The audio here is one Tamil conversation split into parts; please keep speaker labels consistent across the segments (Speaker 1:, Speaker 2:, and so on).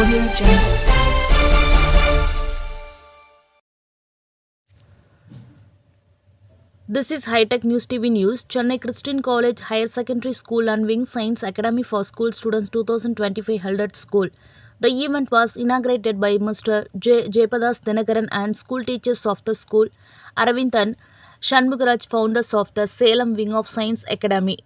Speaker 1: Audio Jungle. This is High Tech News TV News. Chennai Christian College Higher Secondary School and Wing Science Academy for School Students 2025 held at school. The event was inaugurated by Mr. Jayapadas Dinakaran and school teachers of the school, Aravindan Shanmugaraj, founders of the Salem Wing of Science Academy.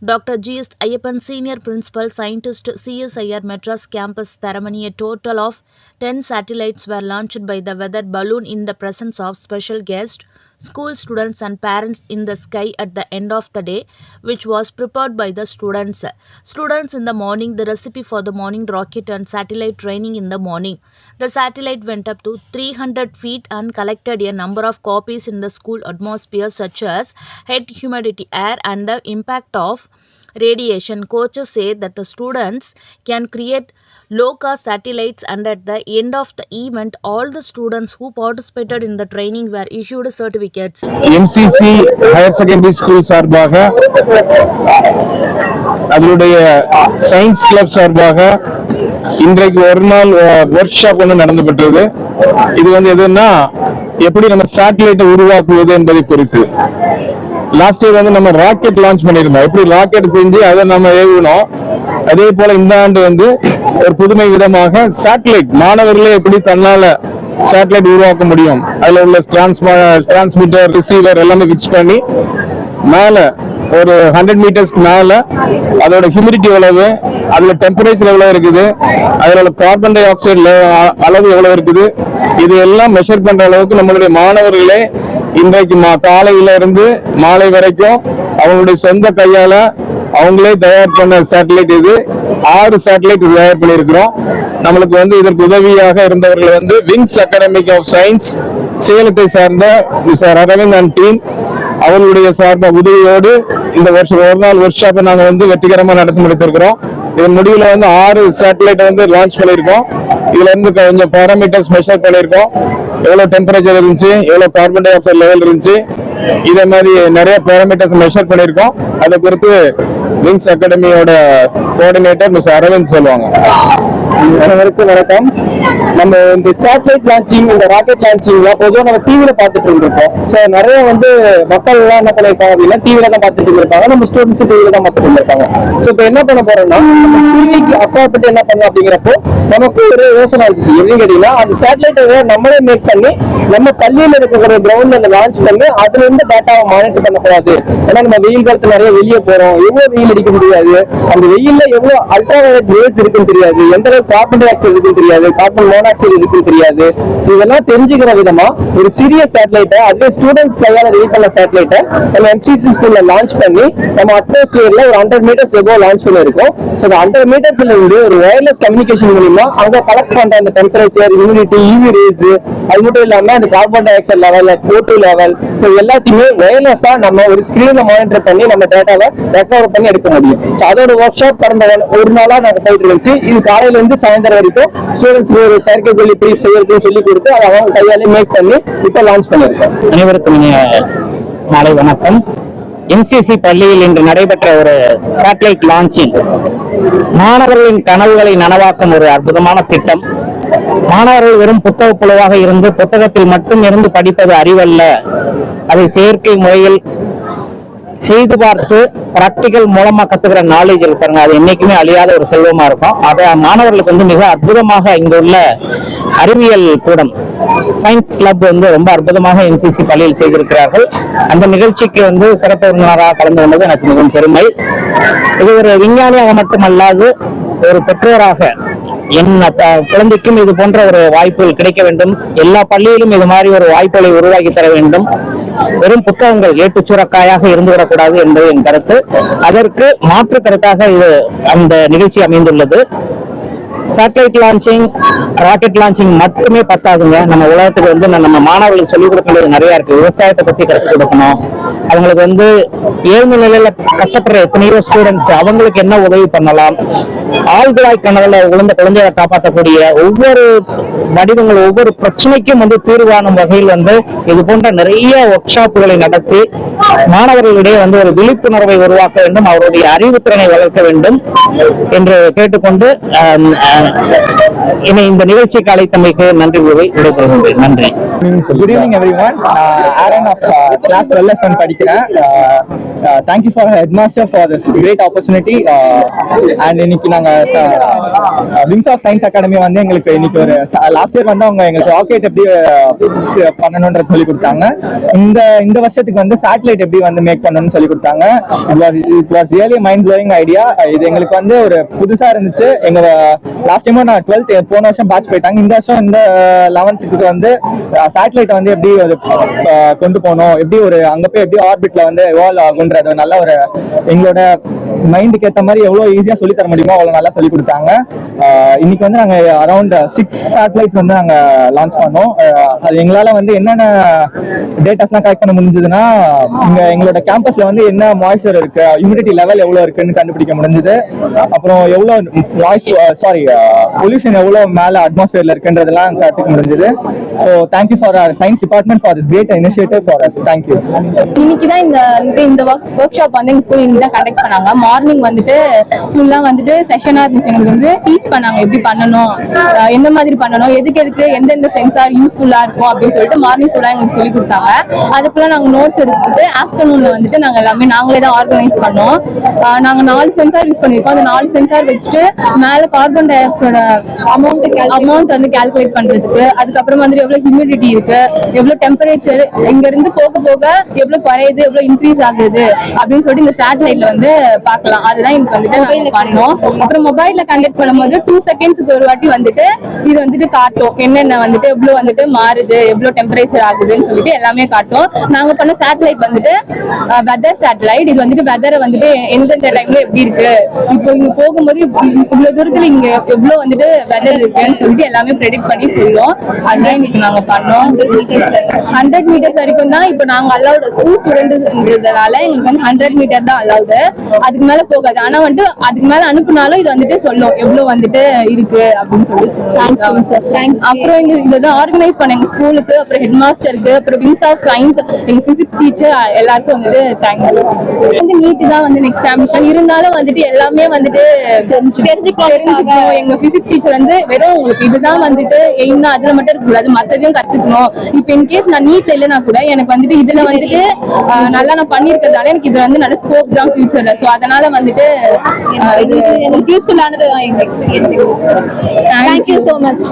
Speaker 1: Dr. G.S. Ayappan, Senior Principal Scientist, CSIR Madras Campus ceremony. A total of 10 satellites were launched by the weather balloon in the presence of special guests, school students and parents in the sky at the end of the day, which was prepared by the students. Students in the morning, the recipe for the morning rocket and satellite training in the morning. The satellite went up to 300 feet and collected a number of copies in the school atmosphere, such as heat, humidity, air and the impact of radiation. Coaches say that the students can create low-cost satellites, and at the end of the event, all the students who participated in the training were issued certificates.
Speaker 2: MCC Higher Secondary School சார்பாக அதனுடைய சயின்ஸ் கிளப் சார்பாக இன்றைக்கு ஒரு நாள் ஒர்க் ஷாப் ஒன்று நடந்துபட்டது. இது எதுன்னா எப்படி நம்ம சேட்டலைட்டை உருவாக்குவது என்பதை குறித்து. லாஸ்ட் இயர் நம்ம ராக்கெட் லான்ச் பண்ணியிருந்தோம். எப்படி ராக்கெட் செஞ்சு அதை நம்ம ஏவுனோம், அதே போல இந்த ஆண்டு ஒரு புதுமை விதமாக சேட்டலைட் மாணவர்களே எப்படி தன்னால சேட்டலைட் உருவாக்க முடியும், அதுல உள்ள டிரான்ஸ்மிட்டர் ரிசீவர் எல்லாமே ஃபிக்ஸ் பண்ணி மேல ஒரு 100 மீட்டர்ஸ்க்கு மேல அதோட ஹியூமிடிட்டி எவ்வளவு, அதுல டெம்பரேச்சர் எவ்வளவு இருக்குது, அதுல கார்பன் டை ஆக்சைடு அளவு எவ்வளவு இருக்குது, இது எல்லாம் மெஷர் பண்ற அளவுக்கு நம்மளுடைய மாணவர்களே இன்றைக்கு காலையில இருந்து மாலை வரைக்கும் அவங்களுடைய சொந்த கையால அவங்களே தயார் பண்ண சேட்டலைட். இது 6 சேட்டலைட் தயார் பண்ணியிருக்கிறோம். நம்மளுக்கு இதற்கு உதவியாக இருந்தவர்கள் விங்ஸ் அகாடமி ஆஃப் சயின்ஸ் சேலத்தை சார்ந்த மிஸ்டர் அரவிந்த் அண்ட் டீம், அவர்களுடைய சார்ந்த உதவியோடு இந்த வருஷம் ஒரு நாள் ஒர்க் ஷாப்பை நாங்கள் வெற்றிகரமாக நடத்தி முடித்திருக்கிறோம். இதன் முடிவில் 6 சேட்டலைட் லான்ச் பண்ணியிருக்கோம். இதுல கொஞ்சம் பாராமீட்டர்ஸ் மெஷர் பண்ணியிருக்கோம். எவ்வளவு டெம்பரேச்சர் இருந்துச்சு, எவ்வளவு கார்பன் டை ஆக்சைடு லெவல் இருந்துச்சு, இதே மாதிரி நிறைய பாராமீட்டர்ஸ் மெஷர் பண்ணியிருக்கோம். அதை குறித்து விங்ஸ் அகாடமியோட கோஆர்டினேட்டர் மிஸ்டர் அரவிந்த் சொல்லுவாங்க.
Speaker 3: அனைவருக்கும் வணக்கம். நம்ம இந்த சேட்டலைட் லான்ச்சிங், இந்த ராக்கெட் லான்ச்சிங்லாம் பொதுவாக நம்ம டிவியில பார்த்துட்டு இருந்திருப்போம். ஸோ நிறைய மக்கள் எல்லாம் என்ன பண்ணிருப்பாங்க அப்படின்னா டிவியில தான் பார்த்துட்டு இருந்திருப்பாங்க, நம்ம ஸ்டூடெண்ட்ஸ் டிவியில தான் பார்த்துட்டு இருந்திருப்பாங்க. ஸோ இப்போ என்ன பண்ண போறோம்னா டிவிக்கு அப்பாற்பட்டு என்ன பண்ணலாம் அப்படிங்கிறப்போ நமக்கு ஒரு யோசனை இருந்துச்சு. எப்படின்னு கேட்டீங்கன்னா அந்த சேட்டலைட்டை நம்மளே மேக் பண்ணி நம்ம பள்ளியில் இருக்கிற கிரவுண்ட்ல அந்த லான்ச் பண்ணி அதுல இருந்து டேட்டாவை மானிட்டர் பண்ணக்கூடாது. ஏன்னா நம்ம வெயில் காலத்துல நிறைய வெளியே போறோம், எவ்வளவு வெயில் அடிக்க முடியாது, அந்த வெயில்ல எவ்வளவு அல்ட்ரா வயலட் ரேஸ் இருக்குன்னு தெரியாது, எந்த அளவுக்கு கார்பன் டை ஆக்சைடு இருக்குன்னு தெரியாது, கார்பன் மோனாக்சைடு இருக்குன்னு தெரியாது. இதெல்லாம் தெரிஞ்சுக்கிற விதமா ஒரு சிறிய சேட்டலைட்டை, அதுவே ஸ்டூடெண்ட்ஸ் கையால ரெடி பண்ண சேட்டலைட்டை நம்ம MCC ஸ்கூல்ல லான்ச் பண்ணி நம்ம அட்மாஸ்பியர்ல ஒரு 100 மீட்டர்ஸ் எபோ லான்ச் பண்ணிருக்கோம். ஸோ 100 மீட்டர்ஸ்ல இருந்து ஒரு வயர்லெஸ் கம்யூனிகேஷன் மூலமா அங்க கலெக்ட் பண்ற அந்த டெம்பரேச்சர், ஹியூமிடிட்டி, UV ரேஸ், அது மட்டும் இல்லாம அந்த carbon di oxide level, O2 level, so எல்லாத்தையுமே வயர்லெஸ்ஸா நம்ம ஒரு ஸ்கிரீன்ல மானிட்டர் பண்ணி நம்ம டேட்டாவை ரெக்கவர் பண்ணி எடுக்க முடியும். ஸோ அதோட ஒர்க் ஷாப் கடந்த ஒரு நாளா நாங்க போயிட்டு இருந்துச்சு. இது காலையில இருந்து சாயந்தரம் வரைக்கும் ஸ்டூடெண்ட்ஸ்க்கு ஒரு செயற்கைக்கோள் இப்படி செய்யறதுன்னு சொல்லி கொடுத்து அதை அவங்க கையாலே மேக் பண்ணி இப்ப லான்ச் பண்ணிருக்கோம்.
Speaker 4: அனைவருக்கும் மாலை வணக்கம். MCC பள்ளியில் இன்று நடைபெற்ற ஒரு சேட்டலைட் லான்ச்சிங் மாணவர்களின் கனவுகளை நனவாக்கும் ஒரு அற்புதமான திட்டம். மாணவர்கள் வெறும் புத்தக புலவாக இருந்து புத்தகத்தில் மட்டும் இருந்து படிப்பது அறிவல்ல, அதை செயற்கை முறையில் செய்து பார்த்து பிராக்டிக்கல் மூலமா கத்துக்கிற நாலேஜ் இருப்பாங்க, அது என்னைக்குமே அழியாத ஒரு செல்வமா இருக்கும். அதை மாணவர்களுக்கு மிக அற்புதமாக இங்க உள்ள அறிவியல் கூடம் சயின்ஸ் கிளப் ரொம்ப அற்புதமாக MCC பள்ளியில் செய்திருக்கிறார்கள். அந்த நிகழ்ச்சிக்கு சிறப்பு விருந்தினராக கலந்து கொண்டது எனக்கு மிகவும் பெருமை. இது ஒரு விஞ்ஞானியாக மட்டுமல்லாது ஒரு பெற்றோராக என் குழந்தைக்கும் இது போன்ற ஒரு வாய்ப்புகள் கிடைக்க வேண்டும். எல்லா பள்ளியிலும் இது மாதிரி ஒரு வாய்ப்புகளை உருவாக்கி தர வேண்டும். வெறும் புத்தகங்கள் ஏட்டுச்சுரக்காயாக இருந்துவிடக்கூடாது என்பது என் கருத்து. அதற்கு மாற்று கருத்தாக இது அந்த நிகழ்ச்சி அமைந்துள்ளது. சேட்டலைட் லான்ச்சிங், ராக்கெட் லான்ச்சிங் மட்டுமே பத்தாதுங்க. நம்ம உலகத்துக்கு நம்ம மாணவர்களுக்கு சொல்லிக் கொடுக்க நிறைய இருக்கு. விவசாயத்தை பத்தி கற்றுக் கொடுக்கணும். அவங்களுக்கு ஏழ்மை நிலையில கஷ்டப்படுற எத்தனையோ ஸ்டூடெண்ட்ஸ், அவங்களுக்கு என்ன உதவி பண்ணலாம், ஆழ்குழாய் கிணறுல விழுந்த குழந்தைகளை காப்பாற்றக்கூடிய ஒவ்வொரு வடிவங்கள், ஒவ்வொரு பிரச்சனைக்கும் தீர்வு காணும் வகையில் இது போன்ற நிறைய ஒர்க் ஷாப்புகளை நடத்தி மாணவர்களிடையே ஒரு விழிப்புணர்வை உருவாக்க வேண்டும், அவருடைய அறிவுத்திறனை வளர்க்க வேண்டும் என்று கேட்டுக்கொண்டு இந்த நிகழ்ச்சிக்கு அழைத்தமைக்கு நன்றி கூறி விடைபெறுகின்றேன். நன்றி.
Speaker 3: Good evening, everyone. Aaron of class 12S1 படிக்கிறேன். Thank you for headmaster for this great opportunity. And இன்னைக்கு நாங்க Wings of Science Academy வந்து எங்களுக்கு இன்னைக்கு ஒரு லாஸ்ட் இயர் வந்து அவங்க எங்களுக்கு ராக்கெட் எப்படி பண்ணணும்ன்றது சொல்லி கொடுத்தாங்க. இந்த வருஷத்துக்கு வந்து சேட்டலைட் எப்படி வந்து மேக் பண்ணணும்னு சொல்லி கொடுத்தாங்க. It was really mind blowing idea. இது எங்களுக்கு வந்து ஒரு புதுசா இருந்துச்சு. எங்க லாஸ்ட் டைமும் நான் 12th போன வருஷம் பேட்ச் போயிட்டாங்க. இந்த வருஷம் இந்த 11th வந்து சேட்டலைட் வந்து எப்படி கொண்டு போகணும், எப்படி ஒரு அங்க போய் எப்படி ஆர்பிட்ல வந்து எவால்வ் ஆகுன்றது நல்ல ஒரு எங்களோட மைண்டுக்கு ஏற்ற மாதிரி எவ்வளவு ஈஸியா சொல்லி தர முடியுமோ அவ்வளவு நல்லா சொல்லி கொடுத்தாங்க. இன்னைக்கு வந்து நாங்க அரௌண்ட் 6 சேட்டலைட்ஸ் வந்து நாங்க லான்ச் பண்ணோம். அது எங்களால வந்து என்னென்ன டேட்டாஸ்லாம் கலெக்ட் பண்ண முடிஞ்சதுன்னா, இங்க எங்களோட கேம்பஸ்ல வந்து என்ன மாய்ஸ்சர் இருக்கு, ஹியூமிடிட்டி லெவல் எவ்வளவு இருக்குன்னு கண்டுபிடிக்க முடிஞ்சது. அப்புறம் எவ்வளவு பொல்யூஷன் எவ்வளவு மேல அட்மாஸ்பியர்ல இருக்குன்றதெல்லாம் கற்றுக்க முடிஞ்சது. So thank you for our science department for this great initiative for us. Thank you.
Speaker 5: இன்னைக்கு தான் இந்த ஒர்க் ஷாப் வந்து எங்க ஸ்கூல் இன்னைக்கு தான் கண்டக்ட் பண்ணாங்க. மார்னிங் வந்துட்டு ஃபுல்லா வந்துட்டு செஷனா இருந்துச்சு. எங்களுக்கு வந்து டீச் பண்ணாங்க எப்படி பண்ணணும், எந்த மாதிரி பண்ணணும், எதுக்கு எந்தெந்த சென்சார் யூஸ்ஃபுல்லா இருக்கும் அப்படின்னு சொல்லிட்டு மார்னிங் ஃபுல்லா எங்களுக்கு சொல்லி கொடுத்தாங்க. அது ஃபுல்லா நாங்க நோட்ஸ் எடுத்துட்டு ஆஃப்டர்நூன்ல வந்துட்டு நாங்க எல்லாமே நாங்களே தான் ஆர்கனைஸ் பண்ணோம். நாங்க 4 சென்சார் யூஸ் பண்ணிருக்கோம். அந்த 4 சென்சார் வச்சுட்டு மேல கார்பன் டை ஆக்சைடோட அமௌண்ட் வந்து கால்குலேட் பண்றதுக்கு, அதுக்கப்புறம் வந்து எவ்வளவு ஹியூமிடிட்டி இருக்கு, எவ்வளவு டெம்பரேச்சர் இங்க இருந்து போக போக எவ்வளவு குறையுது, எவ்வளவு இன்க்ரீஸ் ஆகுது அப்படின்னு சொல்லிட்டு இந்த சேட்டலைட்ல வந்து பார்க்கலாம். அதுதான் எனக்கு வந்துட்டு நாங்க பண்ணோம். அப்புறம் மொபைல்ல கண்டக்ட் பண்ணும்போது 2 செகண்ட்ஸ்க்கு ஒரு வாட்டி வந்துட்டு இது வந்துட்டு காட்டும், என்னென்ன வந்துட்டு எவ்வளவு வந்துட்டு மாறுது, எவ்வளவு டெம்பரேச்சர் ஆகுதுன்னு சொல்லிட்டு எல்லாமே காட்டும். நாங்க பண்ண சேட்டலைட் வந்துட்டு வெதர் சேட்டலைட். இது வந்துட்டு வெதரை வந்துட்டு எந்தெந்த டைம்ல எப்படி இருக்கு, இப்போ இங்க போகும்போது இவ்வளவு தூரத்துல இங்க எவ்வளவு வந்துட்டு வெதர் இருக்குன்னு சொல்லிட்டு எல்லாமே ப்ரெடிக்ட் பண்ணி சொல்லுவோம். அதுதான் இன்னைக்கு நாங்க பண்ணோம். 100 மீட்டர்ஸ் வரைக்கும் தான் இப்போ நாங்க அலௌட். ஸ்கூல் ஸ்டூடெண்ட்ன்றதுனால எங்களுக்கு வந்து 100 மீட்டர் தான் அலௌடு. அதுக்கு மேல போகாது. ஆனா வந்துட்டு அதுக்கு மேல அனுப்புனாலும் இது வந்துட்டு சொல்லும் எவ்வளவு வந்துட்டு இருக்கு அப்படின்னு சொல்லி சொல்லுவோம். அப்புறம் இதை ஆர்கனைஸ் பண்ண எங்க ஸ்கூலுக்கு, அப்புறம் ஹெட் மாஸ்டருக்கு, அப்புறம் விங்ஸ் ஆஃப் சயின்ஸ், எங்க பிசிக்ஸ் டீச்சர் எல்லாருக்கும் வந்துட்டு தேங்க்யூ. வந்து நீட் தான் வந்து நெக்ஸ்ட் ஆம்பிஷன் இருந்தாலும் வந்துட்டு எல்லாமே வந்துட்டு தெரிஞ்சுக்கணும். எங்க பிசிக்ஸ் டீச்சர் வந்து வெறும் உங்களுக்கு இதுதான் வந்துட்டு எய்ம்னா அதுல மட்டும் இருக்க கூடாது, மத்ததையும் கத்துக்கணும். இப்ப இன்கேஸ் நான் நீட்ல இல்லைன்னா கூட எனக்கு வந்துட்டு இதுல வந்துட்டு நல்லா நான் பண்ணிருக்கிறதால எனக்கு இது வந்து நல்ல ஸ்கோப் தான் ஃபியூச்சர்ல. சோ அதனால வந்துட்டு இது யூஸ்ஃபுல்லானது எங்க எக்ஸ்பீரியன்ஸ். Thank you so much.